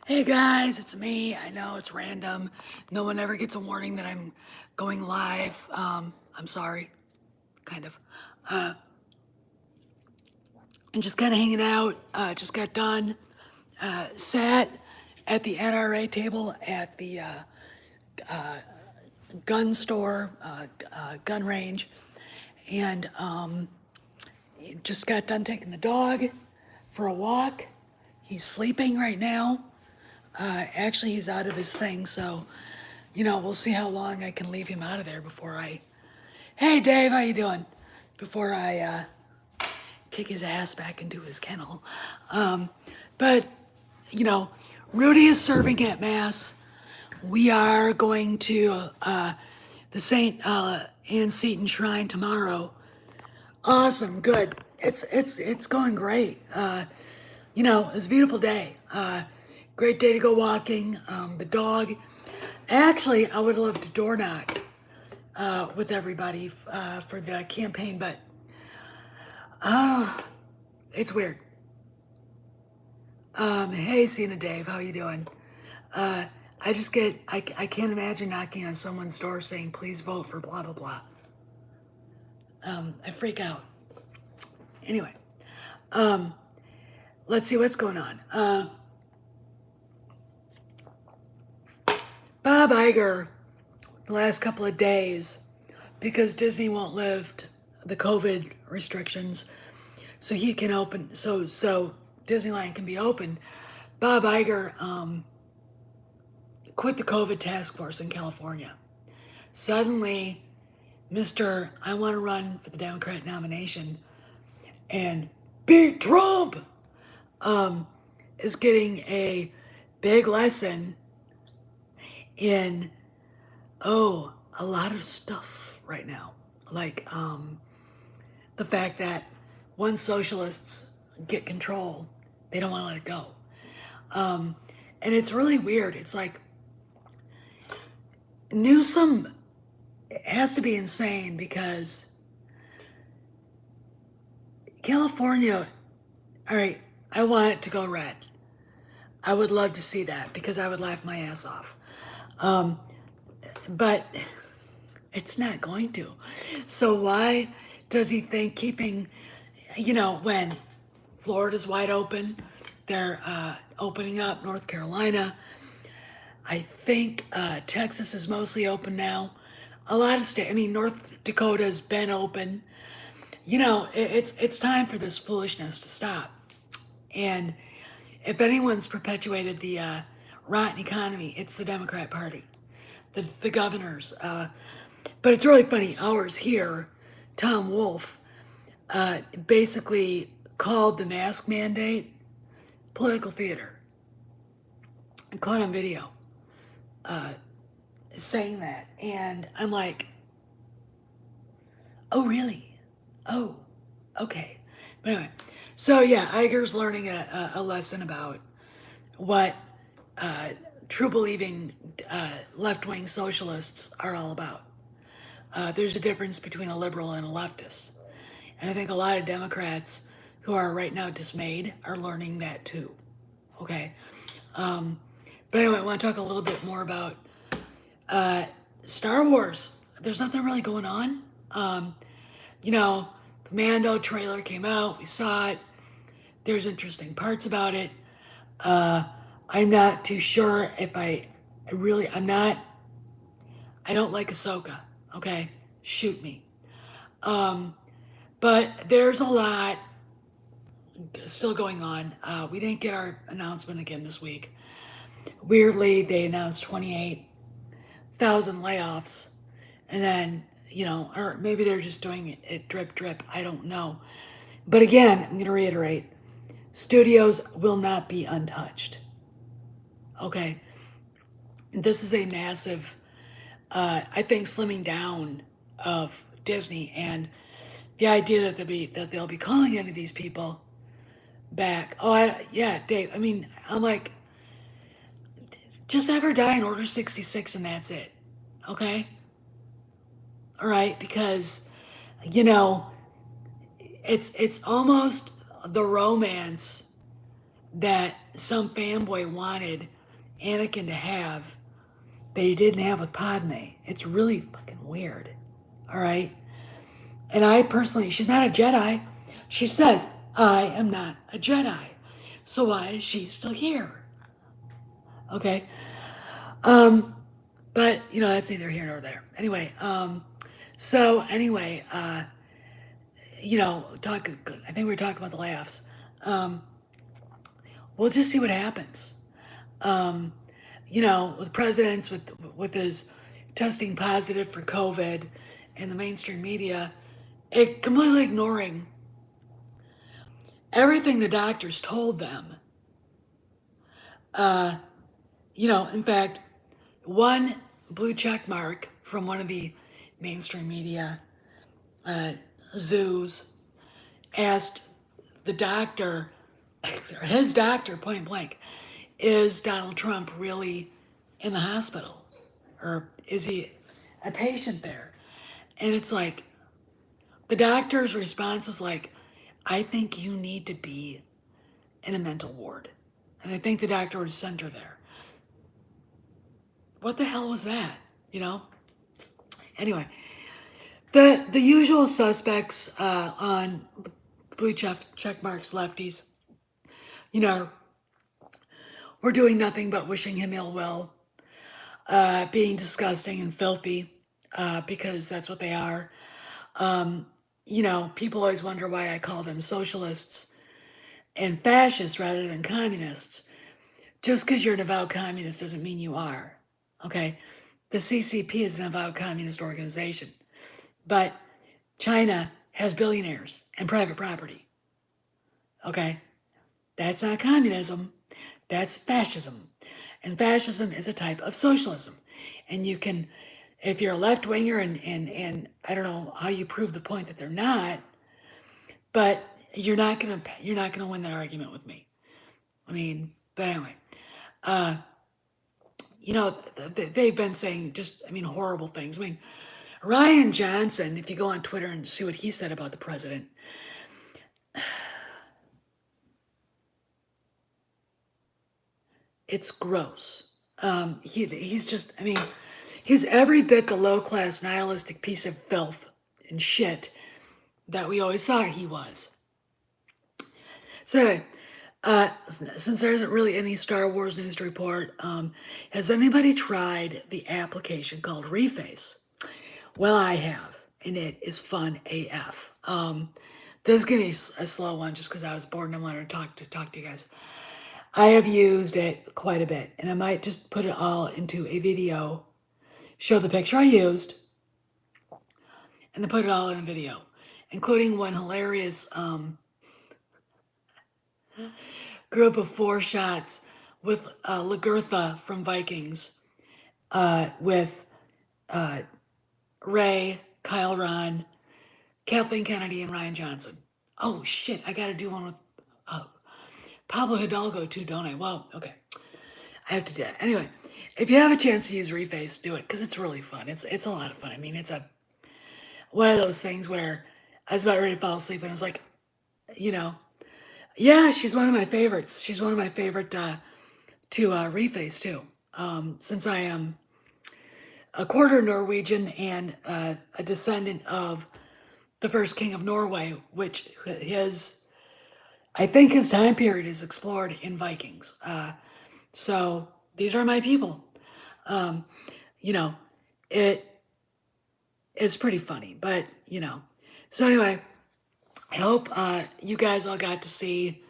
Hey guys, it's me. I know it's random. No one ever gets a warning that I'm going live. I'm sorry, kind of. I'm just kind of hanging out. Just got done. Sat at the NRA table at the gun store, gun range, and just got done taking the dog for a walk. He's sleeping right now. Actually, he's out of his thing, so we'll see how long I can leave him out of there before I. Hey, Dave, how you doing? Before I kick his ass back into his kennel. But you know, Rudy is serving at mass. We are going to the Saint Anne Seton Shrine tomorrow. Awesome, good. It's going great. It's a beautiful day. Great day to go walking. The dog. Actually, I would love to door knock with everybody for the campaign, but it's weird. Hey, Cena Dave, how you doing? I can't imagine knocking on someone's door saying, please vote for blah, blah, blah. I freak out. Anyway, let's see what's going on. Bob Iger, the last couple of days, because Disney won't lift the COVID restrictions, so he can open, so Disneyland can be open. Bob Iger quit the COVID task force in California. Suddenly, Mr. I want to run for the Democrat nomination and beat Trump is getting a big lesson in, a lot of stuff right now. Like the fact that once socialists get control, they don't want to let it go. And it's really weird. It's like Newsom has to be insane because California, all right, I want it to go red. I would love to see that because I would laugh my ass off. But it's not going to. So why does he think keeping, when Florida's wide open, they're opening up North Carolina. I think Texas is mostly open now. A lot of states, I mean, North Dakota's been open. It's time for this foolishness to stop. And if anyone's perpetuated the rotten economy, it's the Democrat Party, the governors. But it's really funny. Ours here, Tom Wolf, basically called the mask mandate political theater. I caught on video saying that, and I'm like, oh really? Oh, okay. But anyway, so yeah, Iger's learning a lesson about what true believing left wing socialists are all about. There's a difference between a liberal and a leftist. And I think a lot of Democrats who are right now dismayed are learning that too. Okay. But anyway, I want to talk a little bit more about Star Wars. There's nothing really going on. The Mando trailer came out. We saw it. There's interesting parts about it. I'm not too sure if I'm not, I don't like Ahsoka. Okay. Shoot me. But there's a lot still going on. We didn't get our announcement again this week. Weirdly, they announced 28,000 layoffs, and then, or maybe they're just doing it drip, drip. I don't know. But again, I'm going to reiterate studios will not be untouched. Okay. This is a massive, I think, slimming down of Disney, and the idea that they'll be calling any of these people back. Yeah, Dave. I mean, I'm like, just have her die in Order 66 and that's it. Okay? All right, because you know, it's almost the romance that some fanboy wanted Anakin to have that he didn't have with Padme. It's really fucking weird. All right. And I personally, she's not a Jedi. She says, I am not a Jedi. So why is she still here? Okay. But, that's neither here nor there. Anyway, I think we were talking about the laughs. We'll just see what happens. With presidents with his testing positive for COVID and the mainstream media, it completely ignoring everything the doctors told them. In fact, one blue check mark from one of the mainstream media zoos asked the doctor, his doctor, point blank, is Donald Trump really in the hospital? Or is he a patient there? And it's like, the doctor's response was like, I think you need to be in a mental ward. And I think the doctor would send her there. What the hell was that? Anyway, the usual suspects on blue check marks lefties, you know, we're doing nothing but wishing him ill will, being disgusting and filthy, because that's what they are. People always wonder why I call them socialists and fascists rather than communists. Just because you're an avowed communist doesn't mean you are. Okay? The CCP is an avowed communist organization. But China has billionaires and private property. Okay? That's not communism. That's fascism. And fascism is a type of socialism. And you can, if you're a left winger, and I don't know how you prove the point that they're not, but you're not gonna win that argument with me. But anyway, they've been saying horrible things. Ryan Johnson, if you go on Twitter and see what he said about the president, it's gross. He's every bit the low-class nihilistic piece of filth and shit that we always thought he was. So, since there isn't really any Star Wars news to report, has anybody tried the application called Reface? Well, I have, and it is fun AF. This is gonna be a slow one, just because I was bored and I wanted to talk to you guys. I have used it quite a bit, and I might just put it all into a video, show the picture I used, and then put it all in a video, including one hilarious group of 4 shots with Lagertha from Vikings, with Ray, Kyle Ron, Kathleen Kennedy, and Ryan Johnson. Oh shit, I gotta do one with Pablo Hidalgo too, don't I? Well, okay. I have to do that. Anyway, if you have a chance to use Reface, do it, because it's really fun. It's a lot of fun. It's one of those things where I was about ready to fall asleep and I was like, yeah, she's one of my favorites. She's one of my favorite to Reface too. Since I am a quarter Norwegian and a descendant of the first king of Norway, which I think his time period is explored in Vikings. So these are my people. It's pretty funny, but So anyway, I hope you guys all got to see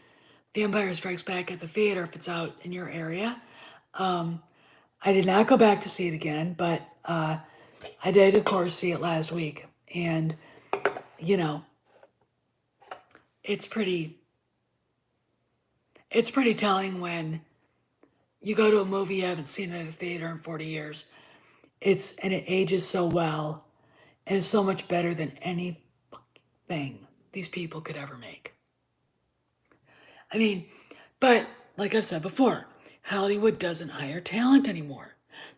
The Empire Strikes Back at the theater if it's out in your area. I did not go back to see it again, but I did, of course, see it last week, and it's pretty telling when you go to a movie you haven't seen at a theater in 40 years. And it ages so well, and it's so much better than anything these people could ever make. But like I've said before, Hollywood doesn't hire talent anymore.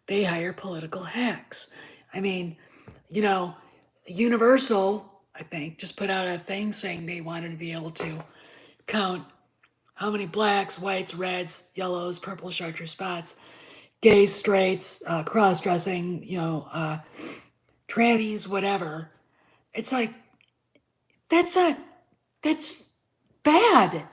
They hire political hacks. Universal, I think, just put out a thing saying they wanted to be able to count how many blacks, whites, reds, yellows, purple, chartreuse spots, gays, straights, cross-dressing, trannies, whatever. It's like, that's not, that's bad.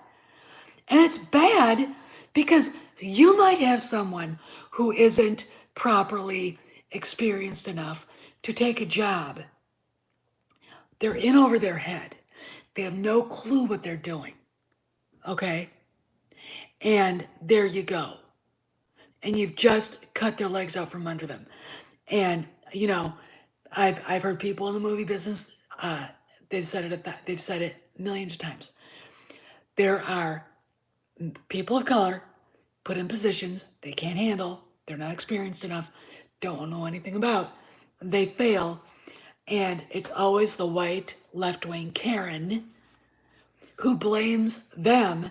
And it's bad because you might have someone who isn't properly experienced enough to take a job. They're in over their head. They have no clue what they're doing. Okay? And there you go. And you've just cut their legs out from under them. And I've heard people in the movie business. They've said it millions of times. There are people of color put in positions they can't handle. They're not experienced enough. Don't know anything about. They fail, and it's always the white left-wing Karen who blames them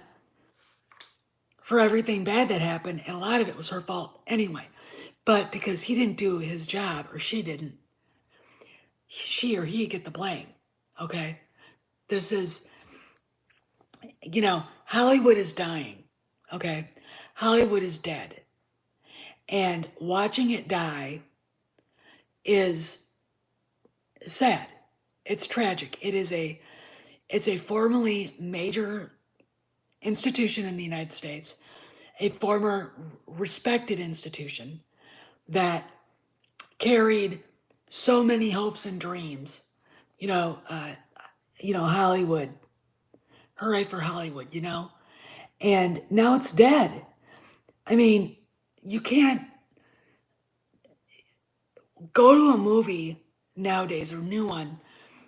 for everything bad that happened, and a lot of it was her fault anyway. But because he didn't do his job, or she didn't, she or he get the blame. Okay? This is, Hollywood is dying. Okay? Hollywood is dead. And watching it die is sad. It's tragic. It's a formerly major institution in the United States, a former respected institution that carried so many hopes and dreams. Hollywood. Hooray for Hollywood, And now it's dead. I mean, you can't go to a movie nowadays, or new one,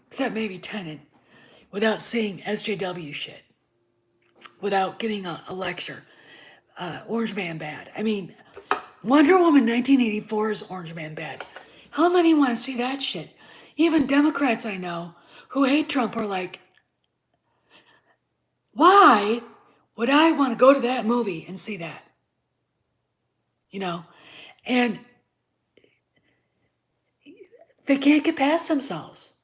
except maybe Tenet, without seeing SJW shit, without getting a lecture. Orange Man bad. I mean, Wonder Woman 1984 is Orange Man bad. How many want to see that shit? Even Democrats I know who hate Trump are like, why would I want to go to that movie and see that? And they can't get past themselves.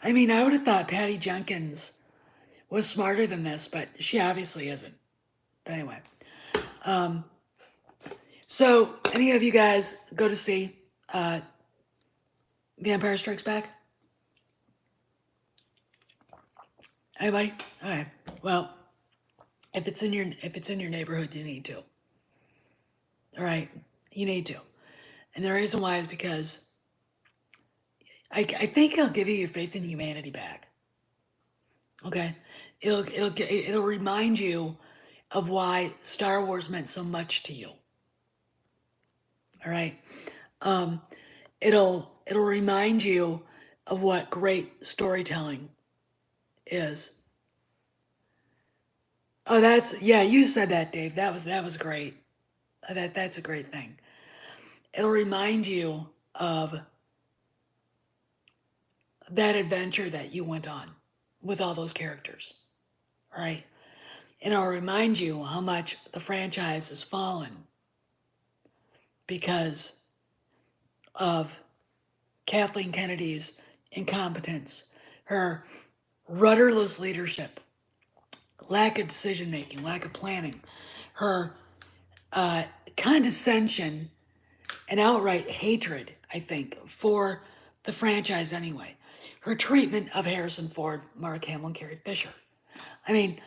I mean, I would have thought Patty Jenkins was smarter than this, but she obviously isn't. But anyway. So, any of you guys go to see The Empire Strikes Back? Anybody? All right. Well, if it's in your neighborhood, you need to. All right, you need to. And the reason why is because I think it'll give you your faith in humanity back. Okay, it'll remind you of why Star Wars meant so much to you. All right, it'll remind you of what great storytelling is. Oh, you said that, Dave. That was great. That's a great thing. It'll remind you of that adventure that you went on with all those characters, right? And it'll remind you how much the franchise has fallen because of Kathleen Kennedy's incompetence, her rudderless leadership, lack of decision making, lack of planning, her condescension and outright hatred, I think, for the franchise anyway. Her treatment of Harrison Ford, Mark Hamill, and Carrie Fisher. I mean,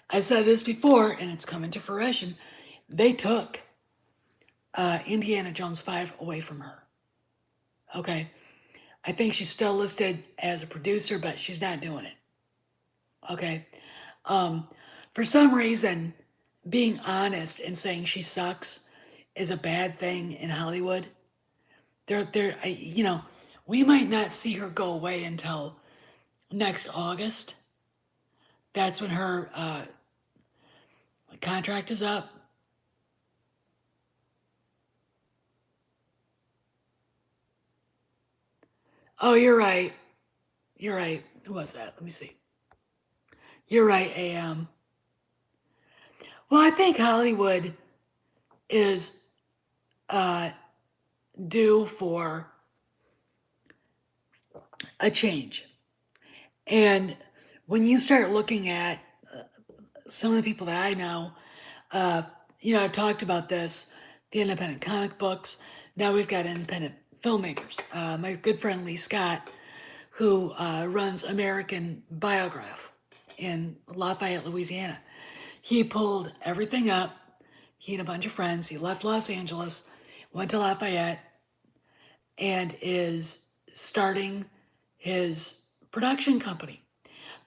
I said this before, and it's coming to fruition. They took Indiana Jones 5 away from her. Okay? I think she's still listed as a producer, but she's not doing it. Okay? For some reason, being honest and saying she sucks is a bad thing in Hollywood. We might not see her go away until next August. That's when her contract is up. Oh, you're right. You're right. Who was that? Let me see. You're right, AM. Well, I think Hollywood is due for a change. And when you start looking at some of the people that I know I've talked about this, the independent comic books. Now we've got independent filmmakers. My good friend Lee Scott, who runs American Biograph in Lafayette, Louisiana. He pulled everything up. He and a bunch of friends, he left Los Angeles, went to Lafayette, and is starting his production company.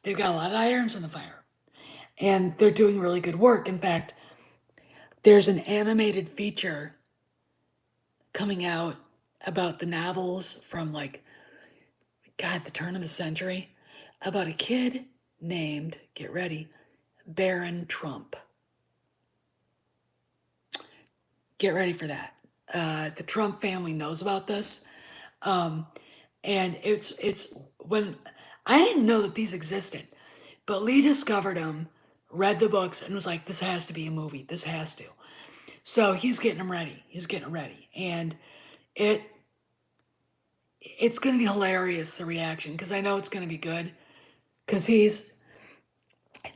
They've got a lot of irons in the fire, and they're doing really good work. In fact, there's an animated feature coming out about the novels from the turn of the century, about a kid named, get ready, Baron Trump. Get ready for that. The Trump family knows about this. And it's when I didn't know that these existed, but Lee discovered them, read the books, and was like, this has to be a movie. This has to. So he's getting them ready. He's getting it ready. And it it's going to be hilarious, the reaction, because I know it's going to be good. Because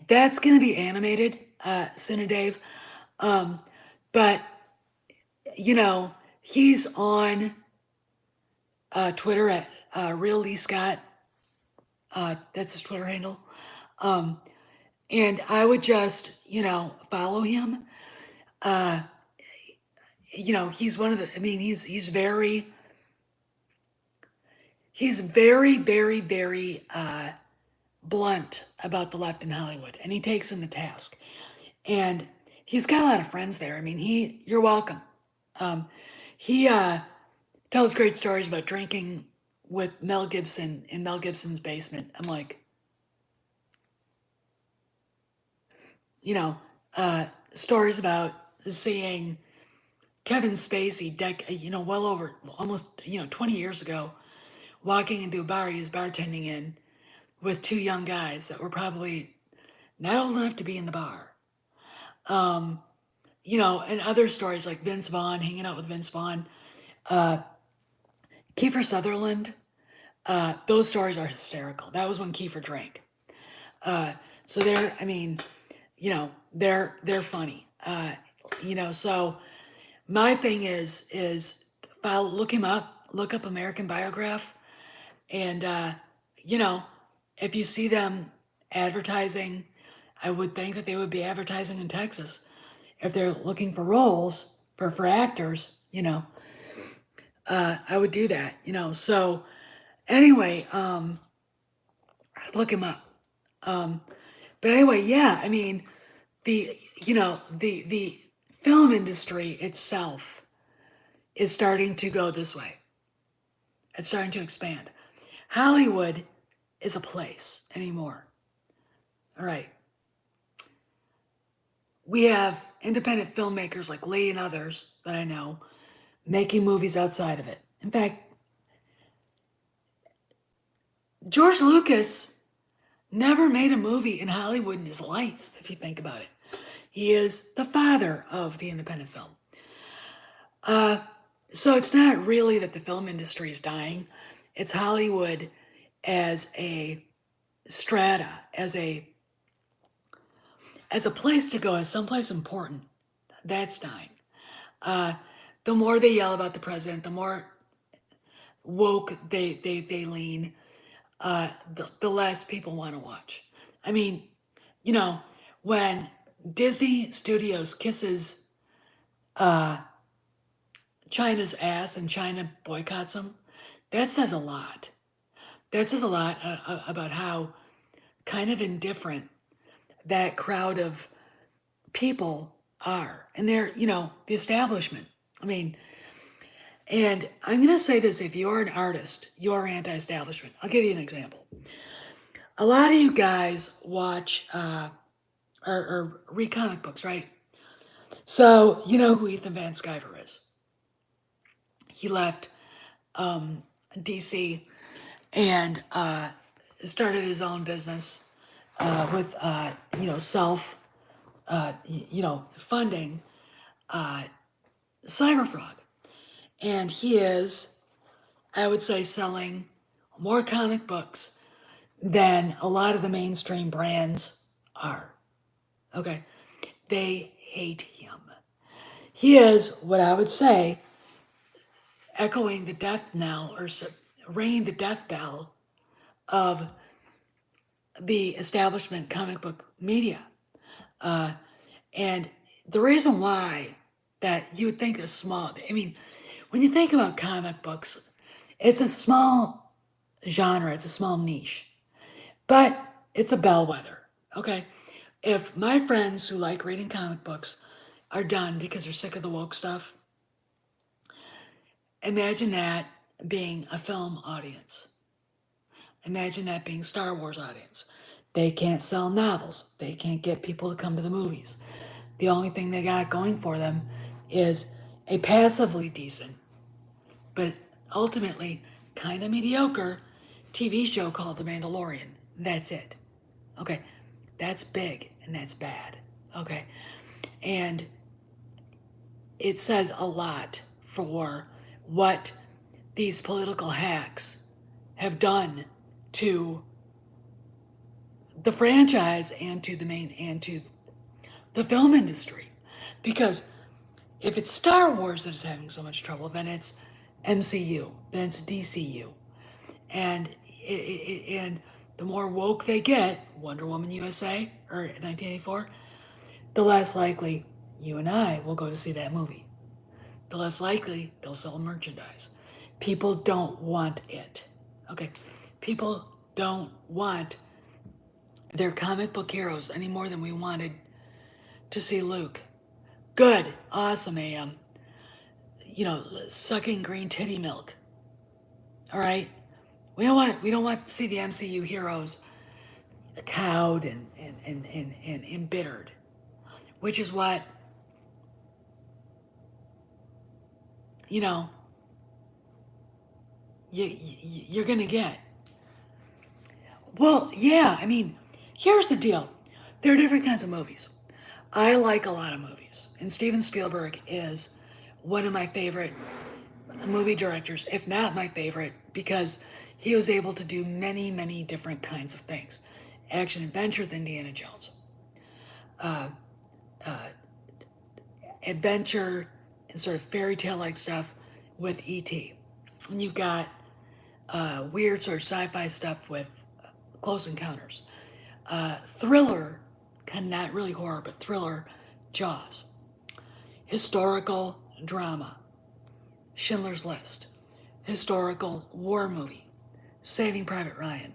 that's going to be animated, Sin and Dave. But, he's on Twitter at Real Lee Scott. That's his Twitter handle. And I would just, follow him. He's one of the, he's very, very, very blunt about the left in Hollywood, and he takes him to task. And he's got a lot of friends there. You're welcome. He tells great stories about drinking with Mel Gibson in Mel Gibson's basement. I'm like, stories about seeing Kevin Spacey, well over almost 20 years ago, walking into a bar he was bartending in with two young guys that were probably not old enough to be in the bar. And other stories like Vince Vaughn, hanging out with Vince Vaughn, Kiefer Sutherland. Those stories are hysterical. That was when Kiefer drank. So they're funny. So my thing is look him up, look up American Biograph, and if you see them advertising, I would think that they would be advertising in Texas if they're looking for roles for actors. I would do that. So anyway, look him up. But anyway, yeah, the film industry itself is starting to go this way. It's starting to expand. Hollywood is a place anymore. All right. We have independent filmmakers like Lee and others that I know making movies outside of it. In fact, George Lucas never made a movie in Hollywood in his life, if you think about it. He is the father of the independent film. So it's not really that the film industry is dying. It's Hollywood as a strata, as a place to go, as someplace important. That's dying. The more they yell about the president, the more woke they lean, the less people want to watch. When Disney Studios kisses China's ass and China boycotts them, that says a lot. That says a lot about how kind of indifferent that crowd of people are. And they're, the establishment. And I'm going to say this, if you're an artist, you're anti-establishment. I'll give you an example. A lot of you guys watch or read comic books, right? So you know who Ethan Van Sciver is. He left DC and started his own business with self funding Cyberfrog, and he is, I would say, selling more comic books than a lot of the mainstream brands are. Okay, they hate him. He is what I would say echoing the death knell or ringing the death bell of the establishment comic book media. And the reason why that you would think is small, I mean, when you think about comic books, it's a small genre, it's a small niche, but it's a bellwether, okay? If my friends who like reading comic books are done because they're sick of the woke stuff, imagine that being a film audience. Imagine that being Star Wars audience. They can't sell novels. They can't get people to come to the movies. The only thing they got going for them is a passively decent, but ultimately kind of mediocre TV show called The Mandalorian. That's it. Okay. That's big and that's bad. Okay. And it says a lot for what these political hacks have done to the franchise and to the film industry. Because if it's Star Wars that is having so much trouble, then it's MCU, then it's DCU. And and the more woke they get, Wonder Woman USA or 1984, the less likely you and I will go to see that movie. The less likely they'll sell merchandise. People don't want it. Okay. People don't want their comic book heroes any more than we wanted to see Luke. Good, awesome, AM. Sucking green titty milk. All right, we don't want to see the MCU heroes cowed and embittered, which is what you know you're gonna get. Well, yeah, I mean, here's the deal. There are different kinds of movies. I like a lot of movies, and Steven Spielberg is one of my favorite movie directors, if not my favorite, because he was able to do many, many different kinds of things. Action adventure with Indiana Jones, adventure and sort of fairy tale like stuff with E.T. And you've got weird sort of sci-fi stuff with Close Encounters. Thriller, kind of not really horror, but thriller, Jaws. Historical drama, Schindler's List. Historical war movie, Saving Private Ryan.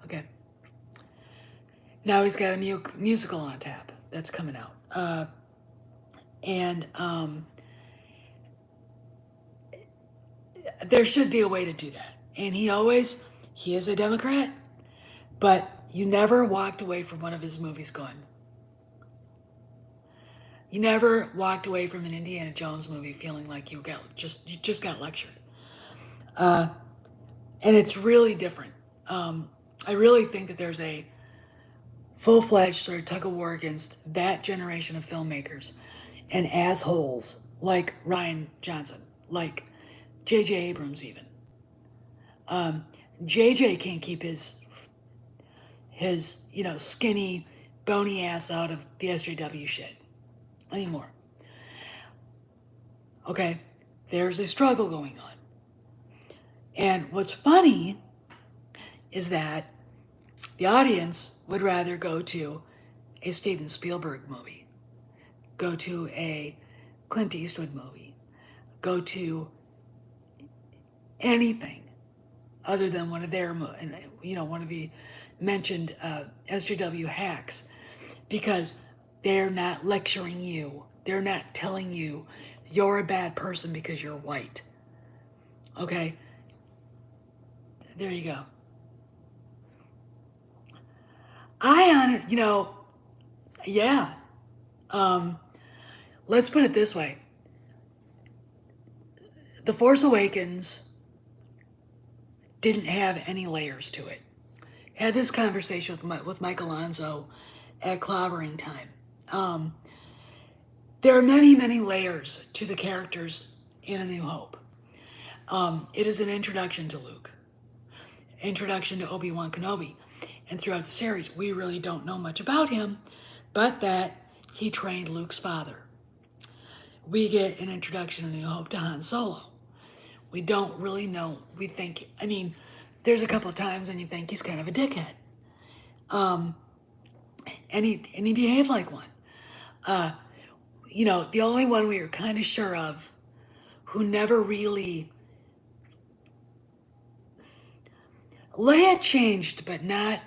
Okay. Now he's got a musical on tap that's coming out. And there should be a way to do that. And he is a Democrat, but you never walked away from one of his movies going. You never walked away from an Indiana Jones movie feeling like you just got lectured. And it's really different. I really think that there's a full-fledged sort of tug-of-war against that generation of filmmakers and assholes like Rian Johnson, like J.J. Abrams even. J.J. can't keep his skinny, bony ass out of the SJW shit anymore. Okay, there's a struggle going on. And what's funny is that the audience would rather go to a Steven Spielberg movie, go to a Clint Eastwood movie, go to anything other than one of their, one of the mentioned SJW hacks, because they're not lecturing you. They're not telling you you're a bad person because you're white. Okay? There you go. Yeah. Let's put it this way. The Force Awakens didn't have any layers to it. Had this conversation with Mike Alonso at clobbering time. There are many, many layers to the characters in A New Hope. It is an introduction to Luke, introduction to Obi-Wan Kenobi, and throughout the series, we really don't know much about him, but that he trained Luke's father. We get an introduction in New Hope to Han Solo. We don't really know. We think, I mean, there's a couple of times when you think he's kind of a dickhead. And he behaved like one. The only one we were kind of sure of who never really. Leia changed, but not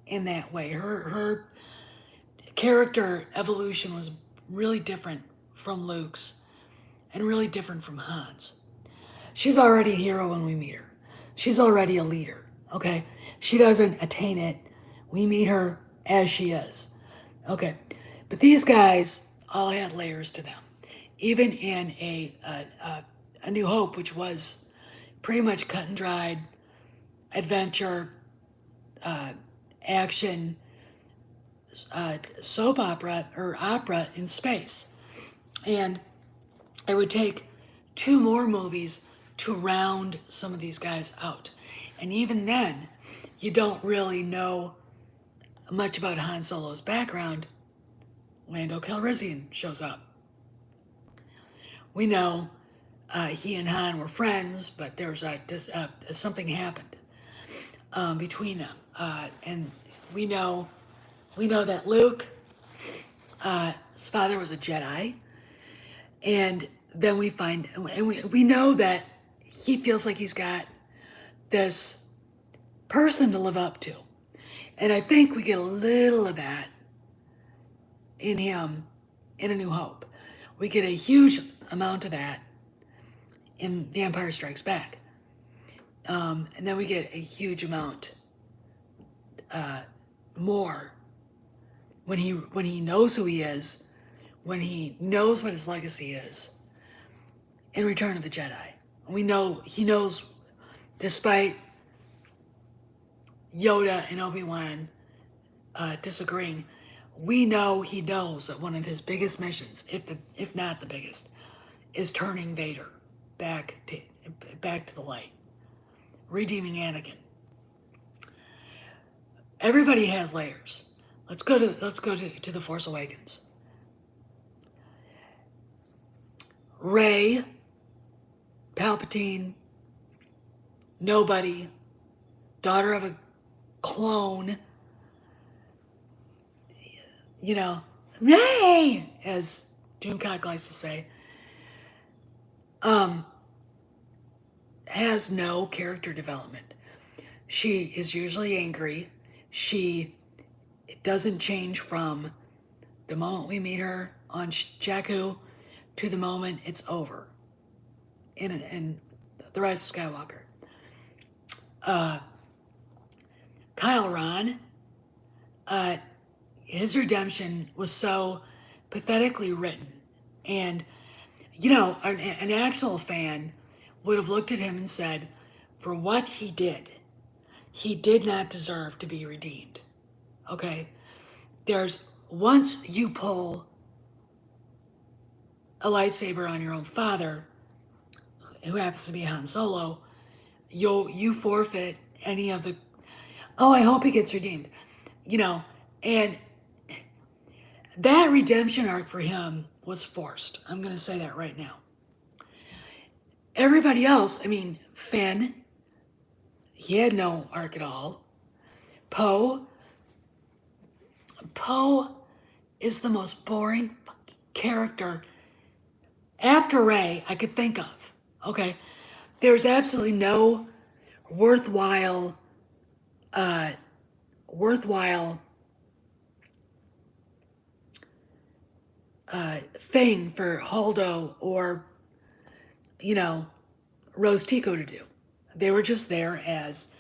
in that way. Her character evolution was really different from Luke's and really different from Han's. She's already a hero when we meet her. She's already a leader, okay? She doesn't attain it. We meet her as she is, okay? But these guys all had layers to them. Even in a New Hope, which was pretty much cut and dried, adventure, action, soap opera or opera in space. And it would take 2 more movies to round some of these guys out. And even then, you don't really know much about Han Solo's background. Lando Calrissian shows up. We know he and Han were friends, but there was something happened between them. And we know that Luke, his father was a Jedi, and then we know that he feels like he's got this person to live up to. And I think we get a little of that in him in A New Hope. We get a huge amount of that in The Empire Strikes Back. And then we get a huge amount more when he knows who he is, when he knows what his legacy is in Return of the Jedi. We know he knows, despite Yoda and Obi-Wan disagreeing, we know he knows that one of his biggest missions, if not the biggest, is turning Vader back to the light, redeeming Anakin. Everybody has layers. Let's go to The Force Awakens. Rey, Palpatine, nobody, daughter of a clone, Rey, as Doomcock likes to say, has no character development. She is usually angry. She doesn't change from the moment we meet her on Jakku to the moment it's over in The Rise of Skywalker. Kyle Ron, his redemption was so pathetically written. And, an actual fan would have looked at him and said, for what he did not deserve to be redeemed. Okay? Once you pull a lightsaber on your own father, who happens to be Han Solo, you forfeit any of the, I hope he gets redeemed. And that redemption arc for him was forced. I'm going to say that right now. Everybody else, Finn, he had no arc at all. Poe is the most boring character after Rey I could think of. Okay? There's absolutely no worthwhile thing for Holdo or, Rose Tico to do. They were just there as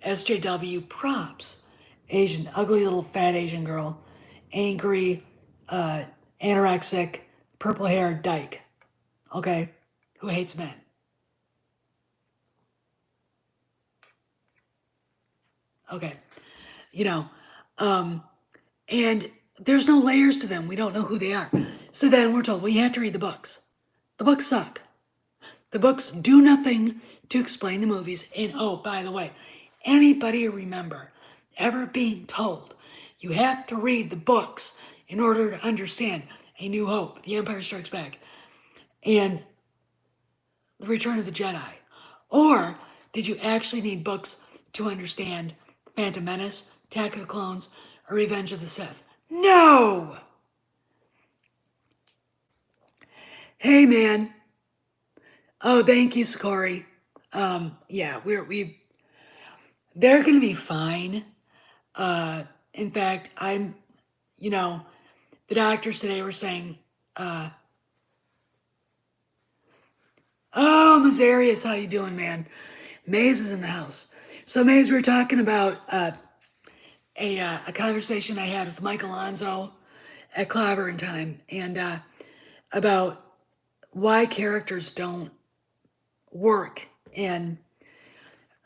SJW props. Ugly little fat Asian girl, angry, anorexic, purple-haired dyke, okay, who hates men. Okay, and there's no layers to them. We don't know who they are. So then we're told, well, you have to read the books. The books suck. The books do nothing to explain the movies. And by the way, anybody remember ever being told you have to read the books in order to understand A New Hope, The Empire Strikes Back, and The Return of the Jedi? Or did you actually need books to understand Phantom Menace, Attack of the Clones, or Revenge of the Sith? No! Hey, man. Oh, thank you, Sakari. Yeah, they're gonna be fine. In fact, you know, the doctors today were saying, oh, Mazarius, how you doing, man? Maze is in the house. So, Maze, we were talking about a conversation I had with Mike Alonso at Clobbering Time, and about why characters don't work in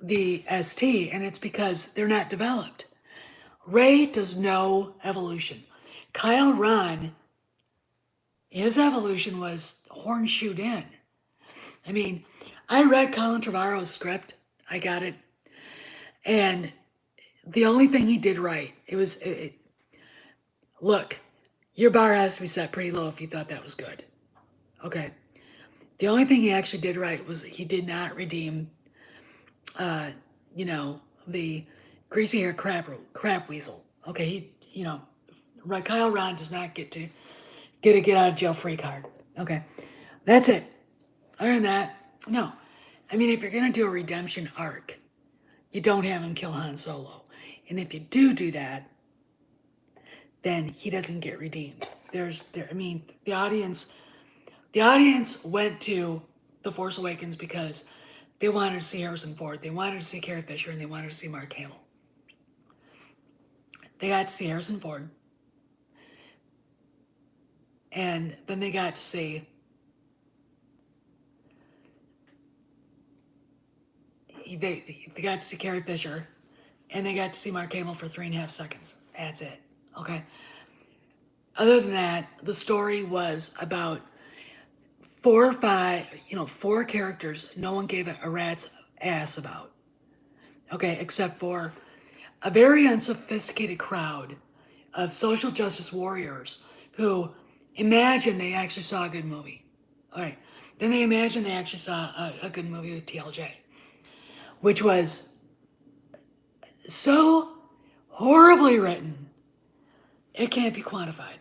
the ST, and it's because they're not developed. Ray does no evolution. Kyle Ron, his evolution was hornshoed in. I mean, I read Colin Trevorrow's script. I got it. And the only thing he did right, look, your bar has to be set pretty low if you thought that was good. Okay. The only thing he actually did right was he did not redeem, the greasy hair crap weasel. Okay, Kyle Ron does not get to get a get out of jail free card. Okay, that's it. Other than that, no. I mean, if you're gonna do a redemption arc, you don't have him kill Han Solo, and if you do that, then he doesn't get redeemed. The audience went to The Force Awakens because they wanted to see Harrison Ford, they wanted to see Carrie Fisher, and they wanted to see Mark Hamill. They got to see Harrison Ford, and then they got to see they got to see Carrie Fisher, and they got to see Mark Hamill for 3.5 seconds. That's it. Okay. Other than that, the story was about 4 characters no one gave a rat's ass about. Okay, except for a very unsophisticated crowd of social justice warriors who imagine they actually saw a good movie. All right. Then they imagine they actually saw a good movie with TLJ, which was so horribly written, it can't be quantified.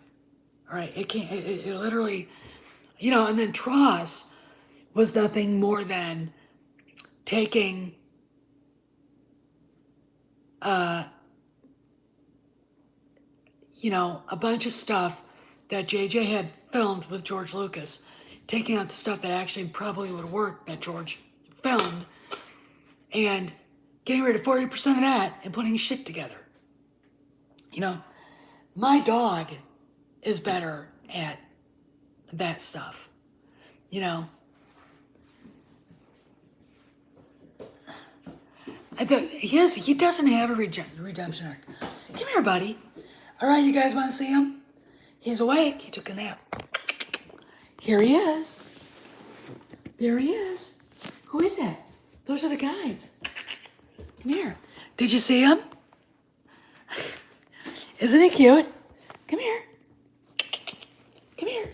All right. It can't, it literally, and then Tross was nothing more than taking a bunch of stuff that JJ had filmed with George Lucas, taking out the stuff that actually probably would work that George filmed, and getting rid of 40% of that and putting shit together. My dog is better at that stuff. He doesn't have a redemption arc. Come here, buddy. All right, you guys want to see him? He's awake. He took a nap. Here he is. There he is. Who is that? Those are the guides. Come here. Did you see him? Isn't he cute? Come here. Come here.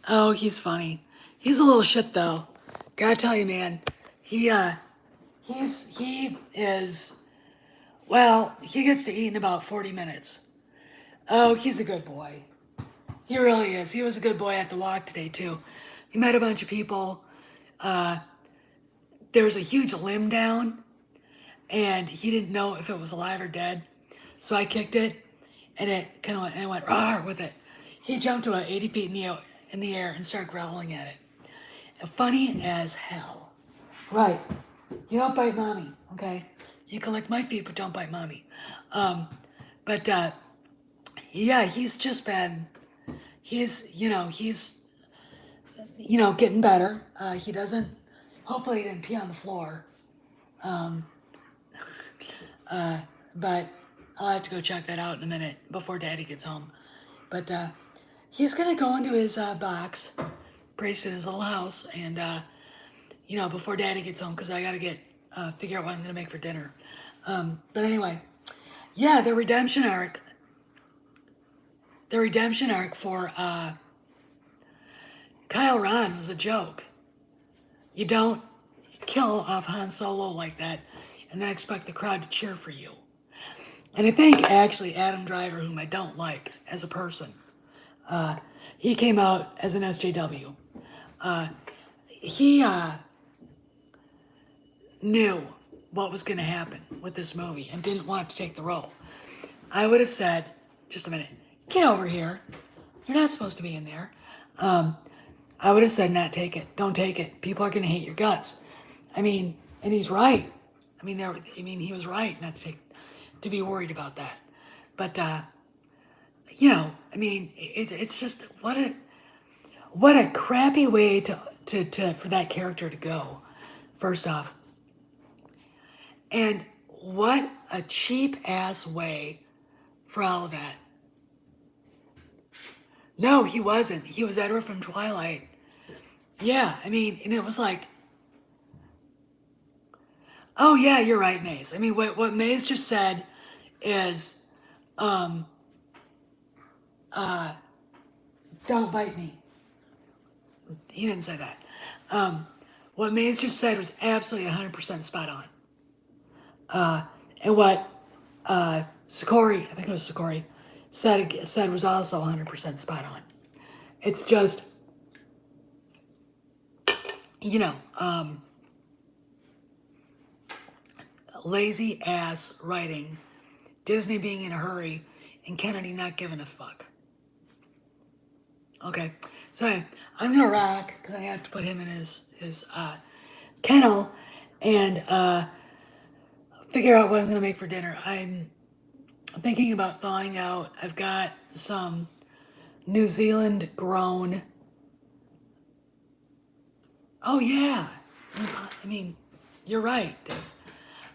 Oh, he's funny. He's a little shit though. Gotta tell you, man. He is, well, he gets to eat in about 40 minutes. Oh, he's a good boy. He really is. He was a good boy at the walk today, too. He met a bunch of people. There was a huge limb down, and he didn't know if it was alive or dead. So I kicked it, and it kind of went, and I went, rawr, with it. He jumped about 80 feet in the air and started growling at it. And funny as hell. Right. You don't bite mommy, okay? You can lick my feet, but don't bite mommy. Yeah, he's just been, he's getting better. He doesn't, hopefully he didn't pee on the floor. But I'll have to go check that out in a minute before Daddy gets home. But he's gonna go into his box, pretty soon, his little house, and before Daddy gets home, because I gotta figure out what I'm gonna make for dinner. But anyway, Yeah, the redemption arc. The redemption arc for Kyle Ron was a joke. You don't kill off Han Solo like that and then expect the crowd to cheer for you. And I think actually Adam Driver, whom I don't like as a person, he came out as an SJW. He knew what was going to happen with this movie and didn't want to take the role. I would have said, just a minute, get over here. You're not supposed to be in there. I would have said, not take it. Don't take it. People are going to hate your guts. I mean, and he's right. I mean, he was right not to to be worried about that. But you know, I mean, it's just what a crappy way to for that character to go. First off, and what a cheap ass way for all of that. No, he wasn't. He was Edward from Twilight. Yeah, I mean, and it was like, oh yeah, you're right, Maze. I mean, what Maze just said is, don't bite me. He didn't say that. What Maze just said was absolutely 100% spot on. And what Sakori, I think it was Sakori, said was also 100% spot on. It's just, you know, lazy ass writing, Disney being in a hurry, and Kennedy not giving a fuck. Okay, so I'm gonna rock because I have to put him in his kennel and figure out what I'm gonna make for dinner. I'm thinking about thawing out. I've got some New Zealand grown. Oh yeah, I mean, you're right, Dave.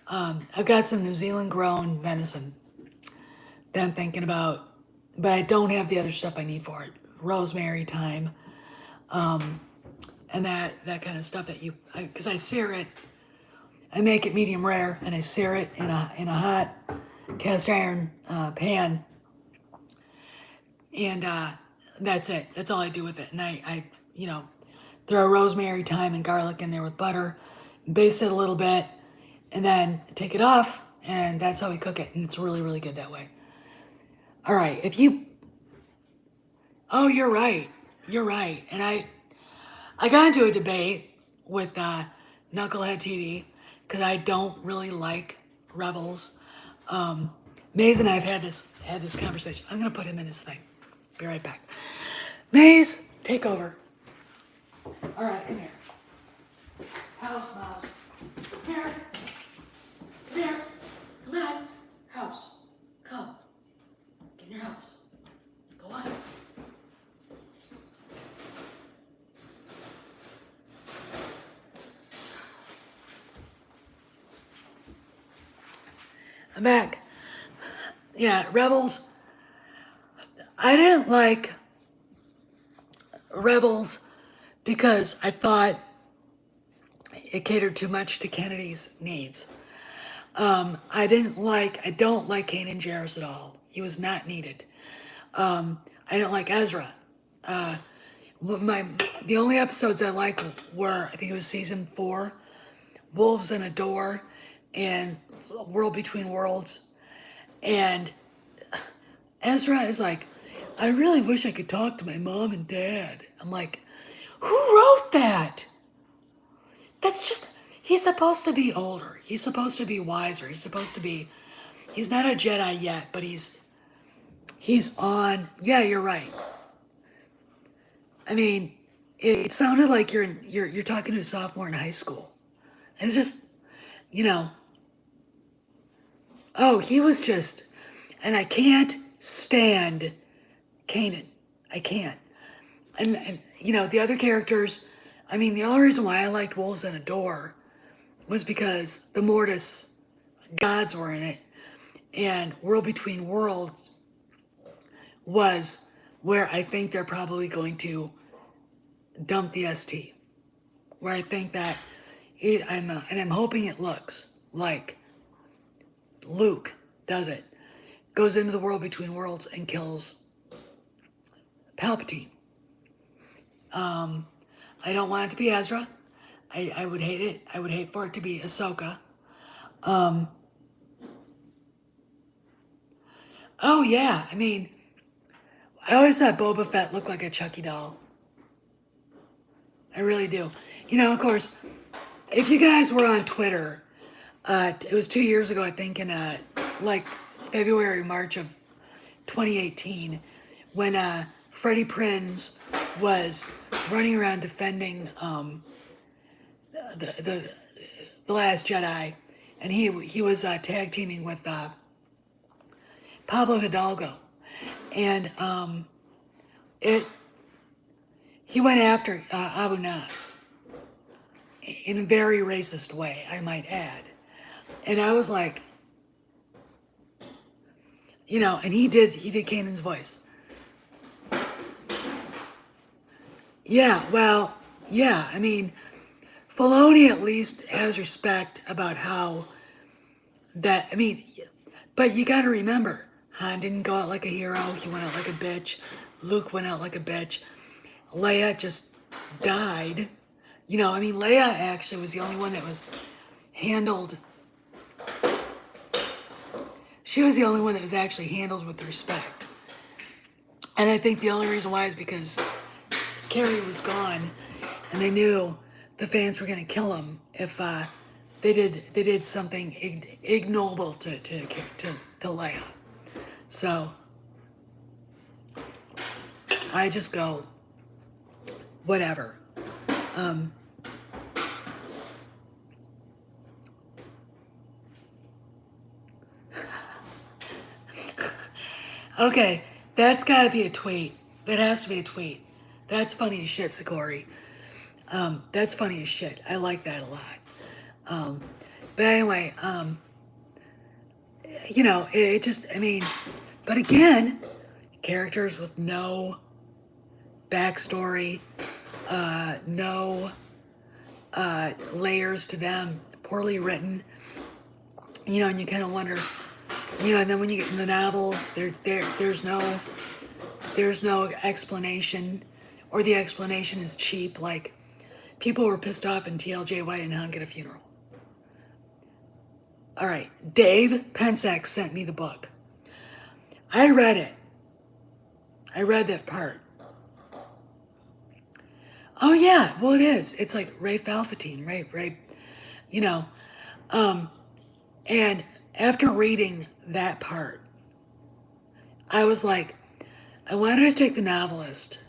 I've got some New Zealand grown venison that I'm thinking about, but I don't have the other stuff I need for it. Rosemary, thyme, and that kind of stuff that because I sear it. I make it medium rare and I sear it in a hot cast iron pan, and that's it. That's all I do with it. And I throw rosemary, thyme, and garlic in there with butter, baste it a little bit, and then take it off, and that's how we cook it. And it's really, really good that way. All right, oh, you're right. You're right. And I got into a debate with Knucklehead TV because I don't really like Rebels. Maze and I have had this conversation. I'm gonna put him in his thing. Be right back. Maze, take over. All right, come here. House mouse. Come here. Come here. Come on. House. Come. Get in your house. Go on. I'm back. Yeah, Rebels. I didn't like Rebels because I thought it catered too much to Kennedy's needs. I don't like Kanan Jarrus at all. He was not needed. I don't like Ezra. The only episodes I liked were, I think it was season 4, Wolves in a Door, and World Between Worlds. And Ezra is like, I really wish I could talk to my mom and dad. I'm like, who wrote that? That's just, he's supposed to be older. He's supposed to be wiser. He's not a Jedi yet, but he's on, yeah, you're right. I mean, it sounded like you're talking to a sophomore in high school. It's just, oh, he was just, and I can't stand Kanan. I can't. And the other characters, I mean, the only reason why I liked Wolves in a Door was because the Mortis gods were in it, and World Between Worlds was where I think they're probably going to dump the ST. Where I think that and I'm hoping it looks like Luke does it. goes into the world between worlds and kills Palpatine. I don't want it to be Ezra. I would hate it. I would hate for it to be Ahsoka. Oh yeah, I mean, I always thought Boba Fett looked like a Chucky doll. I really do. Of course, if you guys were on Twitter, it was 2 years ago, I think, in like February, March of 2018, when Freddie Prinze was running around defending the Last Jedi, and he was tag teaming with Pablo Hidalgo, and he went after Abu Nas in a very racist way, I might add. And I was like, and he did Kanan's voice. Yeah, well, yeah, I mean, Filoni at least has respect about how that, I mean, but you gotta remember, Han didn't go out like a hero, he went out like a bitch. Luke went out like a bitch. Leia just died. I mean, Leia actually was the only one that was handled. She was the only one that was actually handled with respect. And I think the only reason why is because Carrie was gone, and they knew the fans were going to kill him if they did something ignoble to Leia. So I just go, whatever. Okay, that's got to be a tweet. That has to be a tweet. That's funny as shit, Sikori. That's funny as shit. I like that a lot. But anyway, it just, I mean, but again, characters with no backstory, no layers to them, poorly written, and you kind of wonder, and then when you get in the novels, there's no explanation, or the explanation is cheap. Like, people were pissed off in TLJ, why didn't Han get a funeral? All right, Dave Pensack sent me the book. I read it. I read that part. Oh yeah, well it is. It's like Ray Palpatine, right? And after reading that part, I was like, I wanted to take the novelist,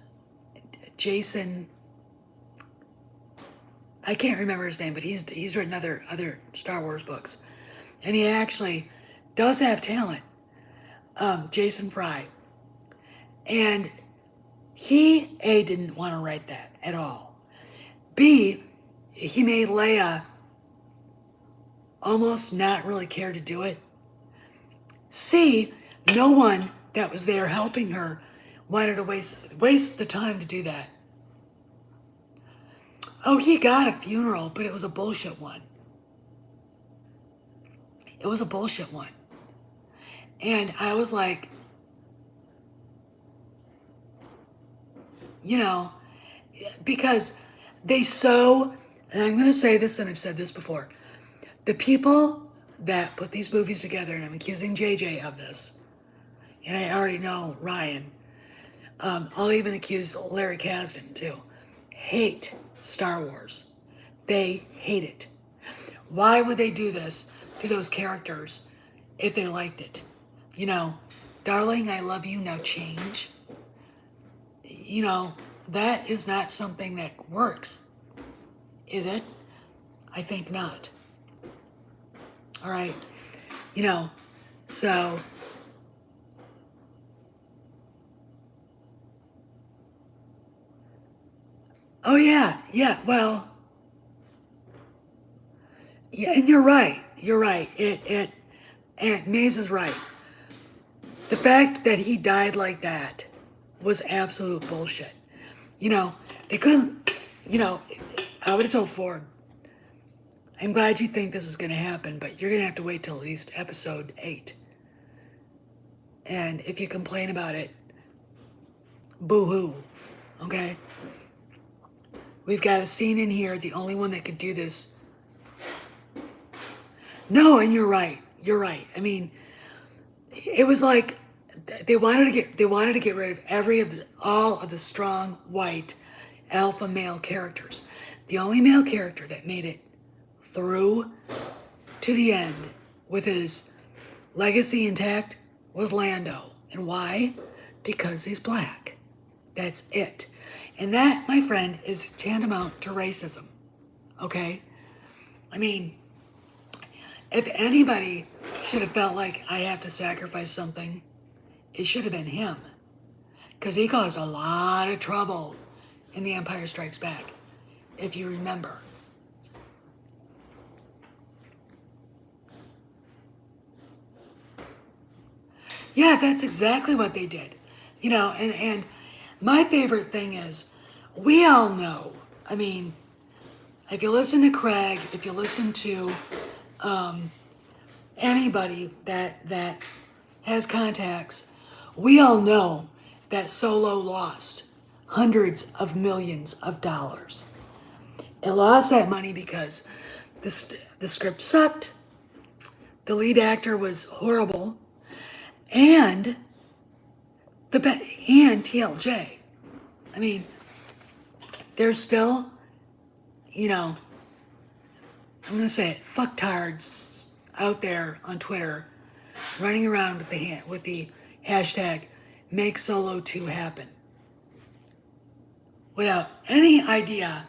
Jason, I can't remember his name, but he's written other Star Wars books. And he actually does have talent, Jason Fry. And he, A, didn't want to write that at all. B, he made Leia almost not really care to do it. C, no one that was there helping her wanted to waste the time to do that. Oh, he got a funeral, but it was a bullshit one. It was a bullshit one. And I was like, because they and I'm going to say this, and I've said this before, the people that put these movies together, and I'm accusing JJ of this, and I already know Ryan, I'll even accuse Larry Kasdan too, hate Star Wars. They hate it. Why would they do this to those characters if they liked it? Darling, I love you, now change. That is not something that works. Is it? I think not. All right. So oh yeah, well, yeah, and you're right. Aunt Maze is right. The fact that he died like that was absolute bullshit. They couldn't, I would have told Ford, I'm glad you think this is going to happen, but you're going to have to wait till at least episode 8. And if you complain about it, boo-hoo, okay? We've got a scene in here, the only one that could do this. No, and you're right. You're right. I mean, it was like they wanted to get rid of all of the strong white alpha male characters. The only male character that made it through to the end with his legacy intact was Lando. And why? Because he's black. That's it. And that, my friend, is tantamount to racism. Okay? I mean, if anybody should have felt like I have to sacrifice something, it should have been him. Because he caused a lot of trouble in The Empire Strikes Back, if you remember. Yeah, that's exactly what they did. You know, and my favorite thing is, we all know, I mean, if you listen to Craig, if you listen to anybody that has contacts, we all know that Solo lost hundreds of millions of dollars. It lost that money because the script sucked, the lead actor was horrible, and and TLJ. I mean, there's still, you know, I'm gonna say it, fucktards out there on Twitter running around with the hashtag make Solo 2 happen without any idea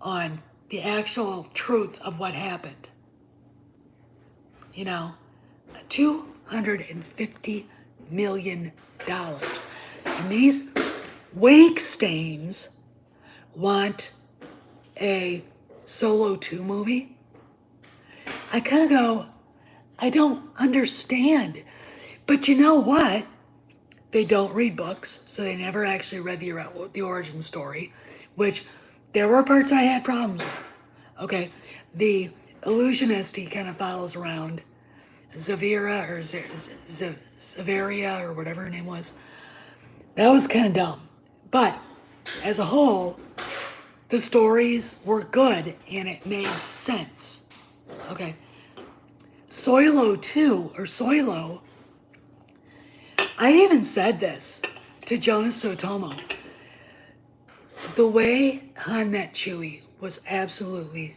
on the actual truth of what happened. You know, $250 million. And these wake stains want a Solo 2 movie. I kind of go, I don't understand. But you know what? They don't read books, so they never actually read the origin story, which there were parts I had problems with. Okay, the illusionist he kind of follows around, Zavira or Zaveria or whatever her name was. That was kind of dumb. But as a whole, the stories were good and it made sense. Okay. Soilo 2, or Soilo, I even said this to Jonas Sotomo. The way Han met Chewie was absolutely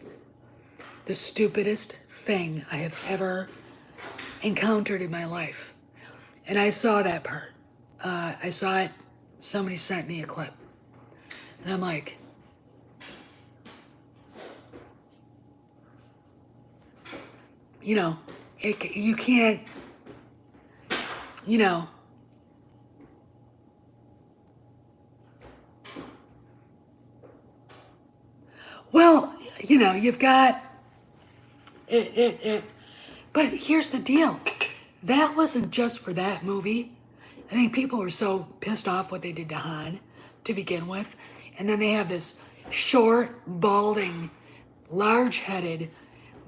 the stupidest thing I have ever encountered in my life. And I saw that part. I saw it, somebody sent me a clip. And I'm like, you know, you can't, you know, well, you know, you've got it. But here's the deal. That wasn't just for that movie. I think people were so pissed off what they did to Han to begin with. And then they have this short, balding, large-headed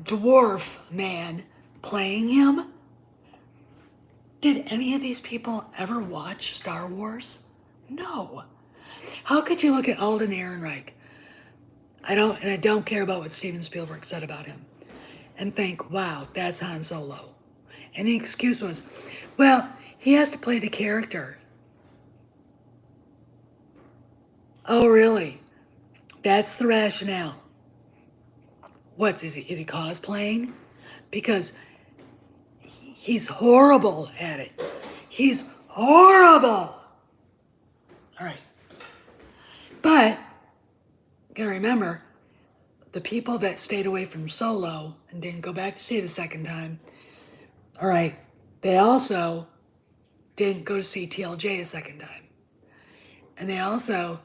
dwarf man playing him. Did any of these people ever watch Star Wars? No. How could you look at Alden Ehrenreich? I don't care about what Steven Spielberg said about him, and think, wow, that's Han Solo. And the excuse was, well, he has to play the character. Oh, really? That's the rationale. Is he cosplaying? Because he's horrible at it. He's horrible. All right. But gotta remember, the people that stayed away from Solo and didn't go back to see it a second time, all right, they also didn't go to see TLJ a second time. And they also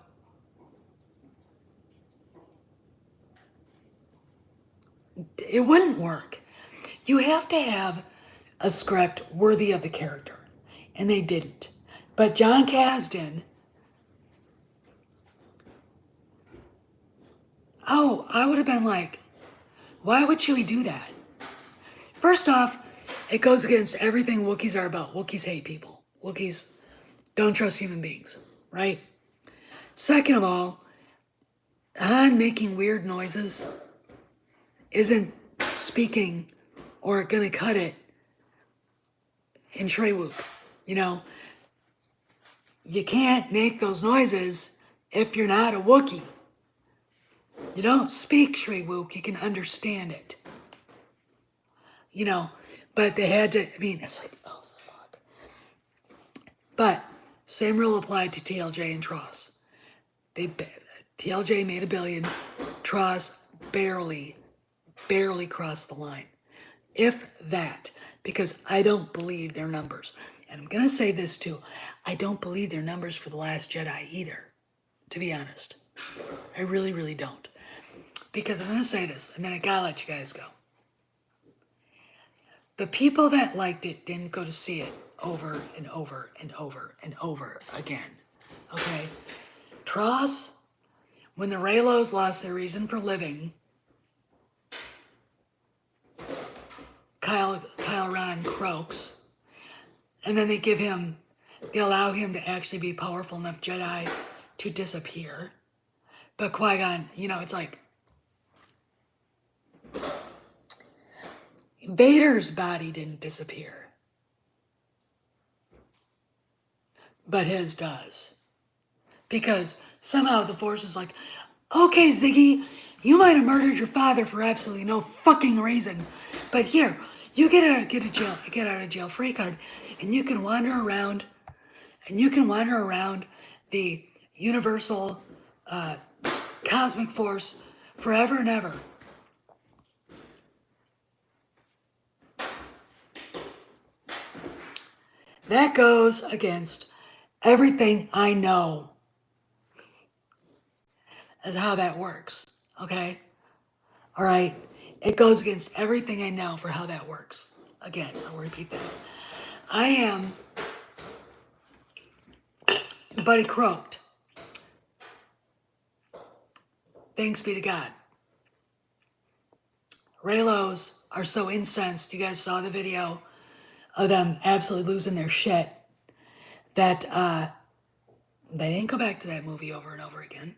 it wouldn't work. You have to have a script worthy of the character. And they didn't. But John Kasdan, oh, I would have been like, why would Chewie do that? First off, it goes against everything Wookiees are about. Wookiees hate people. Wookiees don't trust human beings, right? Second of all, Han making weird noises isn't speaking or gonna cut it in Shreywook. You know, you can't make those noises if you're not a Wookiee. You don't speak Shreywook, you can understand it. You know, but they had to, I mean, it's like, oh fuck. But same rule applied to TLJ and Tross. TLJ made $1 billion, Tross barely crossed the line. If that, because I don't believe their numbers. And I'm going to say this too. I don't believe their numbers for The Last Jedi either, to be honest. I really, really don't. Because I'm going to say this, and then I gotta let you guys go. The people that liked it didn't go to see it over and over and over and over again. Okay? Tross, when the Reylos lost their reason for living, Kyle Ren croaks, and then they allow him to actually be powerful enough Jedi to disappear. But Qui-Gon, it's like, Vader's body didn't disappear, but his does. Because somehow the Force is like, okay, Ziggy, you might have murdered your father for absolutely no fucking reason, but here, you get out of jail free card, and you can wander around, the universal cosmic force forever and ever. That goes against everything I know as how that works, okay? All right? It goes against everything I know for how that works. Again, I'll repeat that. I am, Buddy croaked. Thanks be to God. Reylos are so incensed. You guys saw the video of them absolutely losing their shit that they didn't go back to that movie over and over again.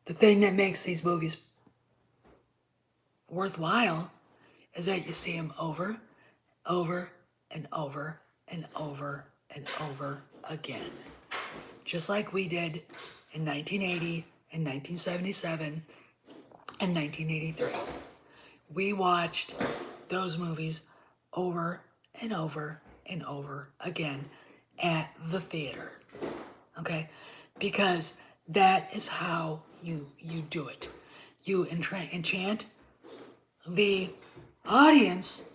The thing that makes these movies worthwhile is that you see them over and over and over and over again. Just like we did in 1980, in 1977, and 1983. We watched those movies over and over and over again at the theater. Okay? Because that is how you do it. You enchant the audience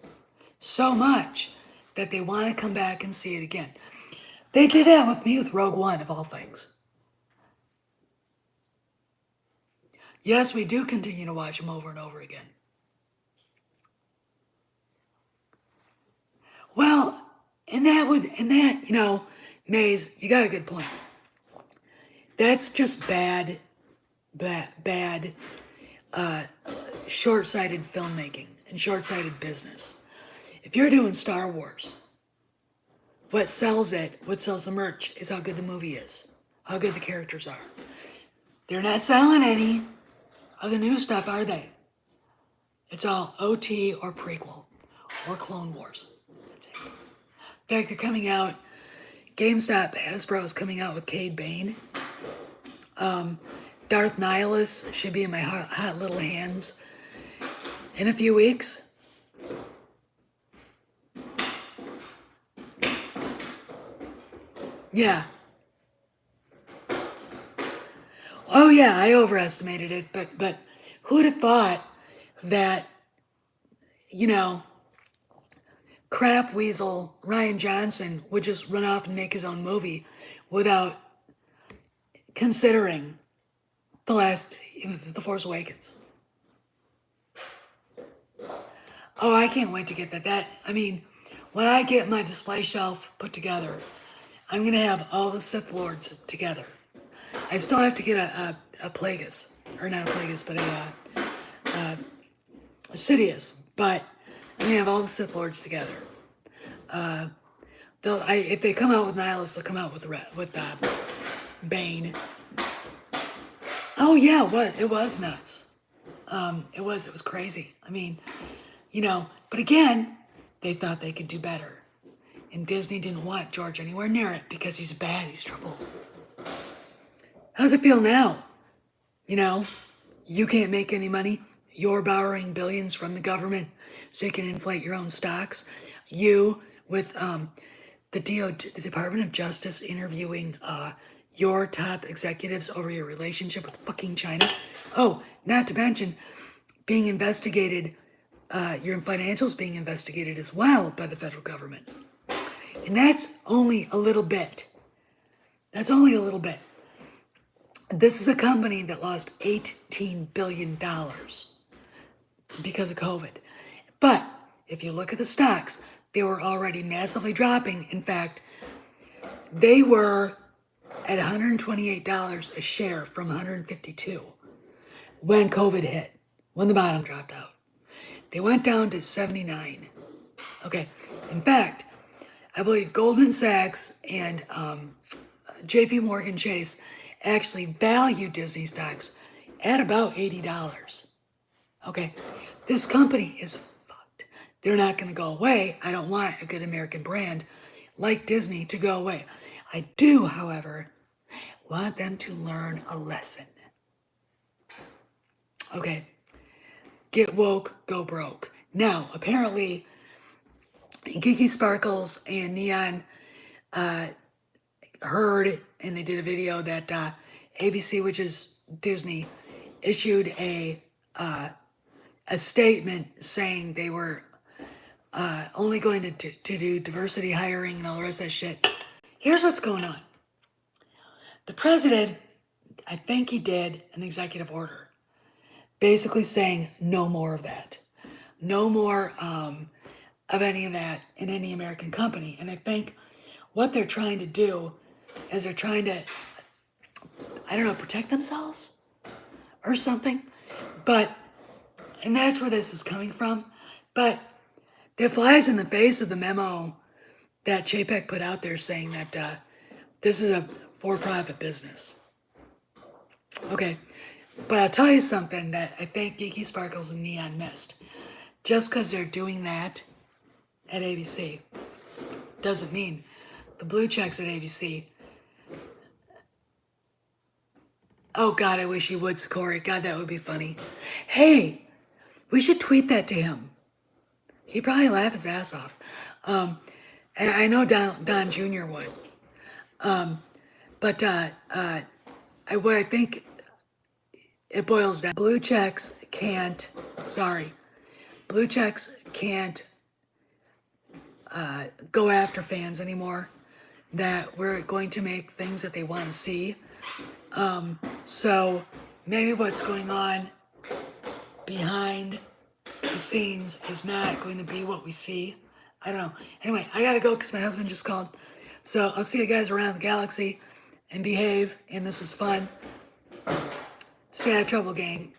so much that they want to come back and see it again. They did that with me with Rogue One, of all things. Yes, we do continue to watch them over and over again. Well, Maze, you got a good point. That's just bad, short-sighted filmmaking and short-sighted business. If you're doing Star Wars, what sells the merch is how good the movie is, how good the characters are. They're not selling any of the new stuff, are they? It's all OT or prequel or Clone Wars. That's it. In fact, they're coming out, Hasbro is coming out with Cade Bane. Darth Nihilus should be in my hot little hands in a few weeks. Yeah. Oh yeah, I overestimated it, but who'd have thought that, crap weasel Rian Johnson would just run off and make his own movie without considering The Force Awakens. Oh, I can't wait to get that. When I get my display shelf put together, I'm going to have all the Sith Lords together. I still have to get a Plagueis, or not a Plagueis, but a Sidious, but I'm going to have all the Sith Lords together. The if they come out with Nihilus, they'll come out with Bane. Oh yeah, it was nuts. It was crazy. I mean, but again, they thought they could do better. And Disney didn't want George anywhere near it because he's bad, he's trouble. How's it feel now? You can't make any money. You're borrowing billions from the government so you can inflate your own stocks. You, with the Department of Justice interviewing your top executives over your relationship with fucking China. Oh, not to mention being investigated, your financials being investigated as well by the federal government. And that's only a little bit. That's only a little bit. This is a company that lost $18 billion because of COVID. But if you look at the stocks, they were already massively dropping. In fact, they were at $128 a share from $152 when COVID hit, when the bottom dropped out. They went down to 79. Okay, in fact, I believe Goldman Sachs and JP Morgan Chase actually value Disney stocks at about $80. Okay, this company is fucked. They're not going to go away. I don't want a good American brand like Disney to go away. I do, however, want them to learn a lesson. Okay, get woke, go broke. Now, apparently, Geeky Sparkles and Neon heard, and they did a video that ABC, which is Disney, issued a statement saying they were only going to do diversity hiring and all the rest of that shit. Here's what's going on. The president, I think he did an executive order, basically saying no more of that. No more of any of that in any American company. And I think what they're trying to do is they're trying to, protect themselves or something. And that's where this is coming from. But it flies in the face of the memo that JPEG put out there saying that this is a for-profit business. Okay, but I'll tell you something that I think Geeky Sparkles and Neon missed. Just because they're doing that at ABC doesn't mean the blue checks at ABC. Oh God, I wish he would, Corey. God, that would be funny. Hey, we should tweet that to him. He'd probably laugh his ass off. And I know Don Jr. would. What I think it boils down, blue checks can't go after fans anymore, that we're going to make things that they want to see. So maybe what's going on behind the scenes is not going to be what we see. I don't know. Anyway, I gotta go because my husband just called. So I'll see you guys around the galaxy and behave. And this was fun. Stay out of trouble, gang.